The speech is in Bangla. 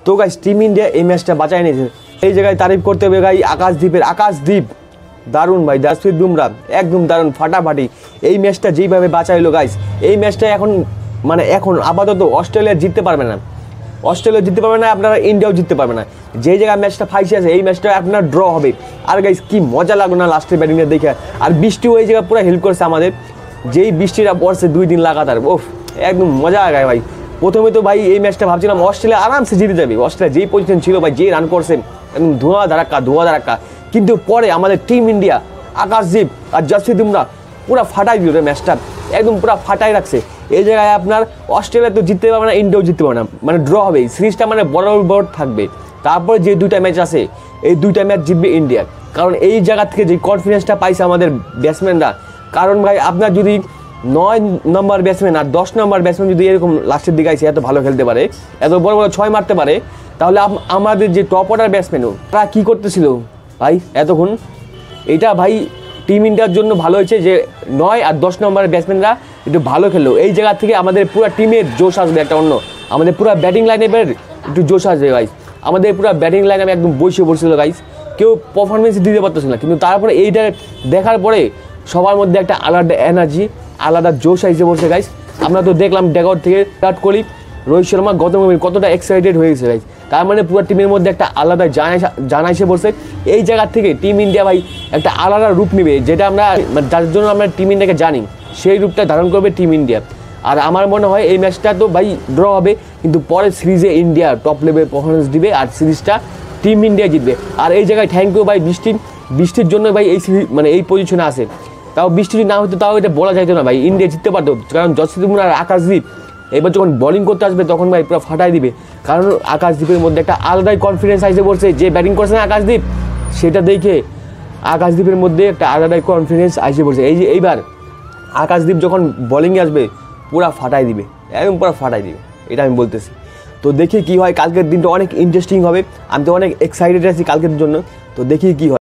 তো গাইস টিম ইন্ডিয়া এই ম্যাচটা বাঁচায় নিয়েছে। এই জায়গায় তারিফ করতে হবে গাই আকাশদীপ, দারুণ ভাই, জাসপ্রীত বুমরা একদম দারুণ, ফাটাফাটি। এই ম্যাচটা যেইভাবে বাঁচাইলো গাইস, এই ম্যাচটা এখন আপাতত অস্ট্রেলিয়া জিততে পারবে না, আপনারা ইন্ডিয়াও জিততে পারবে না। যে জায়গায় ম্যাচটা ফাইসে আছে এই ম্যাচটা আপনার ড্র হবে। আর গাইস কি মজা লাগলো না লাস্টের ব্যাটিংটা দেখে। আর বৃষ্টিও এই জায়গায় পুরো হেল্প করেছে আমাদের, যেই বৃষ্টিটা পড়ছে 2 দিন লাগাতার, ওফ একদম মজা লাগায় ভাই। প্রথমে তো ভাই এই ম্যাচটা ভাবছিলাম অস্ট্রেলিয়া আরামসে জিতে যাবে, অস্ট্রেলিয়া যেই পজিশন ছিল ভাই, যে রান করছে একদম ধোঁয়া ধারাক্কা। কিন্তু পরে আমাদের টিম ইন্ডিয়া আকাশদীপ আর জাসপ্রীত বুমরা পুরো ফাটাই দিল ম্যাচটা, একদম পুরো ফাটাই রাখছে। এই জায়গায় আপনার অস্ট্রেলিয়া তো জিততে পারবে না, ইন্ডিয়াও জিততে পারবে না, ড্র হবে সিরিজটা, বড় থাকবে। তারপরে যে 2টা ম্যাচ আছে এই 2টা ম্যাচ জিতবে ইন্ডিয়া, কারণ এই জায়গা থেকে যে কনফিডেন্সটা পাইছে আমাদের ব্যাটসম্যানরা। কারণ ভাই আপনার যদি 9 নম্বর ব্যাটসম্যান আর 10 নম্বর ব্যাটসম্যান যদি এরকম লাস্টের দিকে এত ভালো খেলতে পারে, এত বড় 6 মারতে পারে, তাহলে আমাদের যে টপ অর্ডার ব্যাটসম্যানও তারা কী করতেছিল ভাই এতক্ষণ। এটা ভাই টিম ইন্ডিয়ার জন্য ভালো হয়েছে যে 9 আর 10 নম্বরের ব্যাটসম্যানরা একটু ভালো খেললো। এই জায়গা থেকে আমাদের পুরো টিমের জোশ আসবে একটা অন্য, আমাদের পুরো ব্যাটিং লাইনের একটু জোশ আসবে গাইস। আমাদের পুরো ব্যাটিং লাইন একদম বসে পড়ছিল গাইস, কেউ পারফরমেন্স দিতে পারতেছিল না। কিন্তু তারপরে এইটা দেখার পরে সবার মধ্যে একটা আলাদা এনার্জি, আলাদা জোশ এসে পড়ছে গাইস। আমরা তো দেখলাম ড্যাগআউট থেকে স্টার্ট করি, রোহিত শর্মা গৌতম গম্ভীর কতটা এক্সাইটেড হয়ে গেছে গাইস। তার পুরো টিমের মধ্যে একটা আলাদা জানা এসে পড়ছে। এই জায়গা থেকে টিম ইন্ডিয়া ভাই একটা আলাদা রূপ নেবে, যেটা আমরা যার জন্য আমরা টিম ইন্ডিয়াকে জানি, সেই রূপটা ধারণ করবে টিম ইন্ডিয়া। আর আমার মনে হয় এই ম্যাচটা তো ভাই ড্র হবে, কিন্তু পরের সিরিজে ইন্ডিয়া টপ লেভেল পারফরমেন্স দিবে আর সিরিজটা টিম ইন্ডিয়া জিতবে। আর এই জায়গায় থ্যাংক ইউ ভাই বৃষ্টির জন্য ভাই এই সিরিজ এই পজিশনে আসে। তাও বৃষ্টি যদি না হতো তাও এটা বলা যাইতো না ভাই, ইন্ডিয়া জিততে পারতো। কারণ জাসপ্রীত বুমরা আর আকাশদীপ এবার যখন বোলিং করতে আসবে তখন ভাই পুরো ফাটাই দিবে। কারণ আকাশদীপের মধ্যে একটা আলাদাই কনফিডেন্স আসে পড়ছে, যে ব্যাটিং করছে না আকাশদীপ, সেটা দেখে আকাশদীপের মধ্যে একটা আলাদাই কনফিডেন্স আসে পড়ছে। এইবার আকাশদীপ যখন বোলিংয়ে আসবে পুরো ফাটাই দিবে, একদম পুরো ফাটাই দিবে, এটা আমি বলতেছি। তো দেখি কী হয়, কালকের দিনটা অনেক ইন্টারেস্টিং হবে। আমি তো অনেক এক্সাইটেড আছি কালকের জন্য, তো দেখি কী হয়।